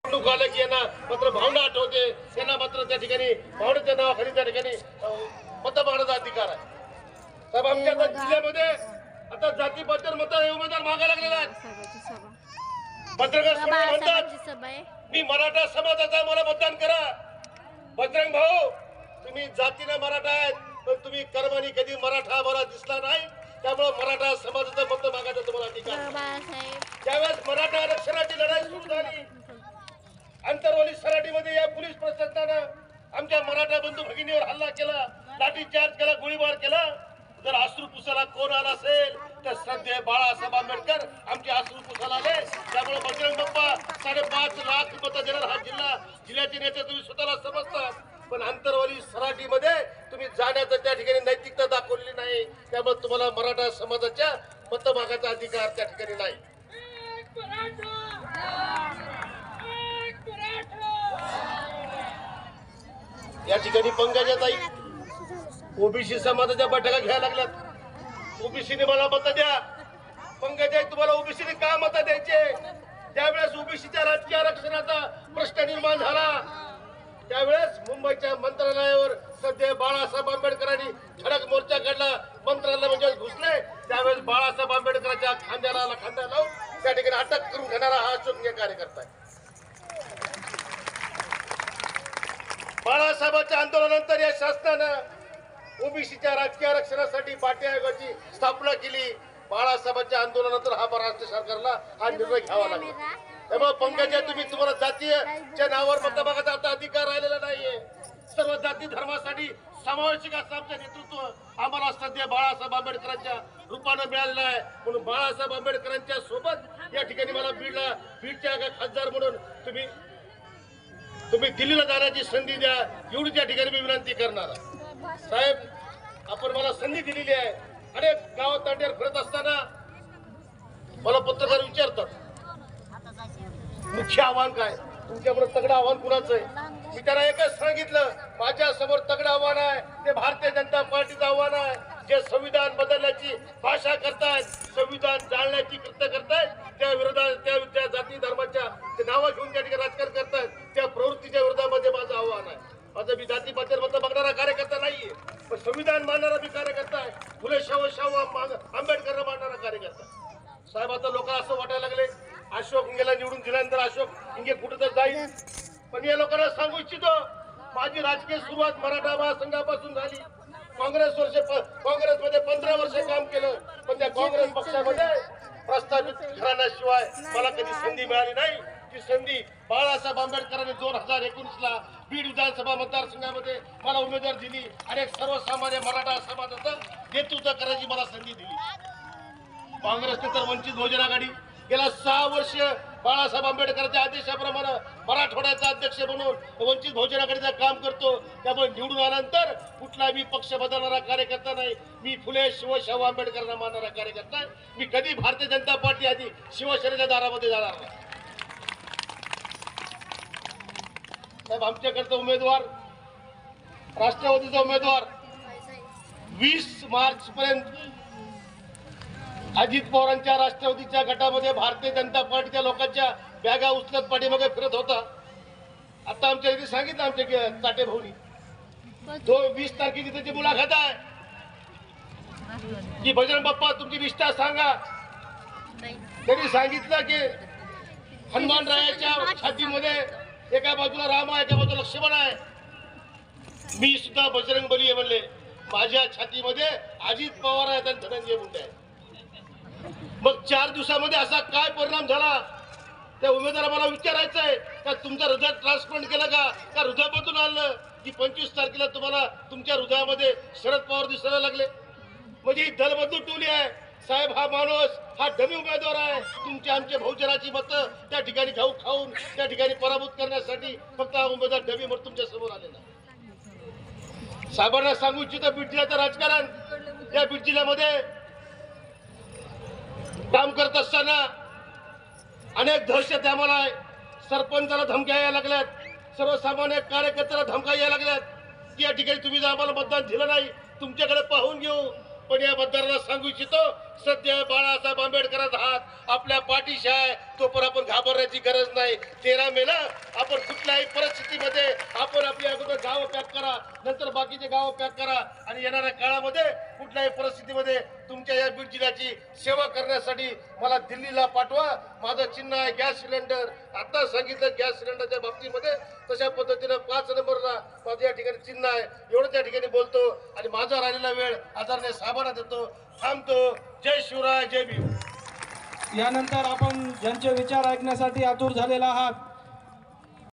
निवडणूक आलं की यांना मात्र भावना आठवते, त्यांना मात्र त्या ठिकाणी भावनेच्या नावाखाली त्या ठिकाणी मत मागण्याचा अधिकार आहे. साहेब आमच्या जिल्ह्यामध्ये आता जातीबद्दल मत उमेदवार मागायला लागलेला आहे. पत्रकार म्हणतात मी मराठा समाजाचा, मला मतदान करा. बजरंग भाऊ, तुम्ही जातीने मराठा आहेत पण तुम्ही कर्माने कधी मराठा मला दिसला नाही, त्यामुळे मराठा समाजाचा मत मागायचा तुम्हाला अधिकार. त्यावेळेस मराठा आरक्षणाची लढाई सुरू झाली. अंतरवाली सराटीमध्ये या पोलीस प्रशासनानं आमच्या मराठा बंधू भगिनीवर हल्ला केला, लाठीचार्ज केला, गोळीबार केला. जर अश्रू पुसायला कोण आला असेल तर श्रद्धेय बाळासाहेब आंबेडकर आमचे अश्रू पुसायला आले. त्यामुळे बजरंग बाप्पा 5.5 लाख मतं देणार हा जिल्ह्याचे नेते तुम्ही स्वतःला समजता, पण अंतरवाली सराटीमध्ये तुम्ही जाण्याचं त्या ठिकाणी नैतिकता दाखवलेली नाही. त्यामुळे तुम्हाला मराठा समाजाच्या मत मागायचा अधिकार त्या ठिकाणी नाही. या ठिकाणी पंकजाताई ओबीसी समाजाच्या बैठका घ्यायला लागल्यात. ओबीसीने मला मत द्या. पंकजाताई, तुम्हाला ओबीसीने का मत द्यायचे? त्यावेळेस ओबीसीच्या राजकीय आरक्षणाचा प्रश्न निर्माण झाला. त्यावेळेस मुंबईच्या मंत्रालयावर सध्या बाळासाहेब आंबेडकरांनी धडक मोर्चा काढला. मंत्रालय म्हणजे घुसले. त्यावेळेस बाळासाहेब आंबेडकरांच्या खांद्याला खांदा लावून त्या ठिकाणी अटक करून घेणारा हा शोभनीय कार्यकर्ता आहे. बाळासाहेबांच्या आंदोलनानंतर या शासनानं ओबीसीच्या राजकीय आरक्षणासाठी पाटी आयोगाची स्थापना केली. बाळासाहेबांच्या आंदोलनानंतर हा महाराष्ट्र सरकारला हा निर्णय घ्यावा लागला. त्यामुळे पंकजा, तुम्हाला जातीच्या नावावर मत मागायचा आता अधिकार राहिलेला नाहीये. सर्व जाती धर्मासाठी समावेशक असं आमचं नेतृत्व आम्हाला सध्या बाळासाहेब आंबेडकरांच्या रूपानं मिळालेलं आहे. म्हणून बाळासाहेब आंबेडकरांच्या सोबत या ठिकाणी मला बीडच्या खासदार म्हणून तुम्ही दिल्लीला जाण्याची संधी द्या, एवढी त्या ठिकाणी मी विनंती करणार. साहेब, आपण मला संधी दिलेली आहे. अनेक गावात तांड्यावर फिरत असताना मला पत्रकार विचारतात मुख्य आव्हान काय, तुमच्याबरोबर तगडं आव्हान कुणाचं आहे? मी त्यांना एकच सांगितलं, माझ्या समोर तगडं आव्हान आहे ते भारतीय जनता पार्टीचं आव्हान आहे. जे संविधान बदलण्याची भाषा करतायत, संविधान जाळण्याची कृत्य करतायत, त्या विरोधात त्या जाती धर्माच्या नावं घेऊन त्या ठिकाणी राजकारण करतायत, त्या प्रवृत्तीच्या विरोधामध्ये माझं आव्हान आहे. माझं मी जातीबद्दल मत बघणारा कार्यकर्ता नाहीये, पण संविधान मानणारा मी कार्यकर्ता आहे. फुले शाहू आंबेडकर मानणारा कार्यकर्ता. साहेब, आता लोक असं वाटायला लागले अशोक हिंगेला निवडून दिल्यानंतर अशोक हिंगे कुठं तर जाईल. पण या लोकांना सांगू इच्छितो, माझी राजकीय सुरुवात मराठा महासंघापासून झाली. काँग्रेसमध्ये 15 वर्ष काम केलं, पण त्या काँग्रेस पक्षामध्ये प्रस्तावित घराण्याशिवाय मला कधी संधी मिळाली नाही. ती संधी बाळासाहेब आंबेडकरांनी 2019ला बीड विधानसभा मतदारसंघामध्ये मला उमेदवार दिली आणि एक सर्वसामान्य मराठा समाजाचं नेतृत्व करायची मला संधी दिली. काँग्रेसने तर वंचित बहुजन आघाडी गेल्या 6 वर्ष बाळासाहेब आंबेडकरांच्या आदेशाप्रमाणे मराठवाड्याचा अध्यक्ष म्हणून वंचित बहुजन आघाडीचं काम करतो. त्यामुळे निवडून आल्यानंतर कुठला मी पक्ष बदलणारा कार्यकर्ता नाही. मी फुले शाहू आंबेडकरांना मानणारा कार्यकर्ता आहे. मी कधी भारतीय जनता पार्टी आधी शिवसेनेच्या दारामध्ये जाणार नाही. साहेब, आमच्याकडचा उमेदवार राष्ट्रवादीचा उमेदवार 20 मार्च पर्यंत अजित पवारांच्या राष्ट्रवादीच्या गटामध्ये भारतीय जनता पार्टीच्या लोकांच्या बॅगा उचलत पाठीमागे फिरत होता. आता आमच्या इथे सांगितलं आमच्या चाटे भाऊनी 20 तारखेची त्याची मुलाखत आहे की बजरंग बाप्पा तुमची निष्ठा सांगा. त्यांनी सांगितलं की हनुमानरायाच्या छातीमध्ये एका बाजूला राम आहे, एका बाजूला लक्ष्मण आहे. मी सुद्धा बजरंग बली आहे म्हणले. माझ्या छातीमध्ये अजित पवार आहेत आणि धनंजय मुंडे आहेत. मग 4 दिवसामध्ये असा काय परिणाम झाला त्या उमेदवाराला मला विचारायचं आहे का तुमचं हृदय ट्रान्सप्लांट केलं का हृदयामधून आलं की 25 तारखेला तुम्हाला तुमच्या हृदयामध्ये शरद पवार दिसायला लागले. म्हणजे ही दलबदलू टोली आहे. साहेब, हा माणूस हा डमी उमेदवार आहे. तुमच्या आमच्या बहुजनाची मतं त्या ठिकाणी खाऊन त्या ठिकाणी पराभूत करण्यासाठी फक्त हा उमेदवार डमी म्हणून तुमच्या समोर आलेला. साहेबांना सांगू इच्छितो, बीड जिल्ह्याचं राजकारण, या बीड जिल्ह्यामध्ये काम करत असताना अनेक दहशत आम्हाला आहे. सरपंचाला धमक्या यायला लागल्यात, सर्वसामान्य कार्यकर्त्याला धमक्या यायला लागल्यात की या ठिकाणी तुम्ही जर आम्हाला मतदान दिलं नाही तुमच्याकडे पाहून घेऊ. पण या मतदाराला सांगू इच्छितो सध्या बाळासाहेब आंबेडकरांचा हात आपल्या पाठीशी आहे, तोपर्यंत आपण घाबरण्याची गरज नाही. 13 मेला आपण कुठल्याही परिस्थितीमध्ये आपण आपली अगोदर गावं पॅक करा, नंतर बाकीचे गावं पॅक करा आणि येणाऱ्या काळामध्ये कुठल्याही परिस्थितीमध्ये तुमच्या या बीड जिल्ह्याची सेवा करण्यासाठी मला दिल्लीला पाठवा. माझं चिन्ह आहे गॅस सिलेंडर. आता सांगितलं गॅस सिलेंडरच्या बाबतीमध्ये तशा पद्धतीनं 5 नंबरला माझं या ठिकाणी चिन्ह आहे. एवढं त्या ठिकाणी बोलतो आणि माझा राहिलेला वेळ आदरणीय साहेबांना देतो. थांबतो. जय शिवराय, जय भीम. यानंतर आपण ज्यांचे विचार ऐकण्यासाठी आतुर झालेला आहात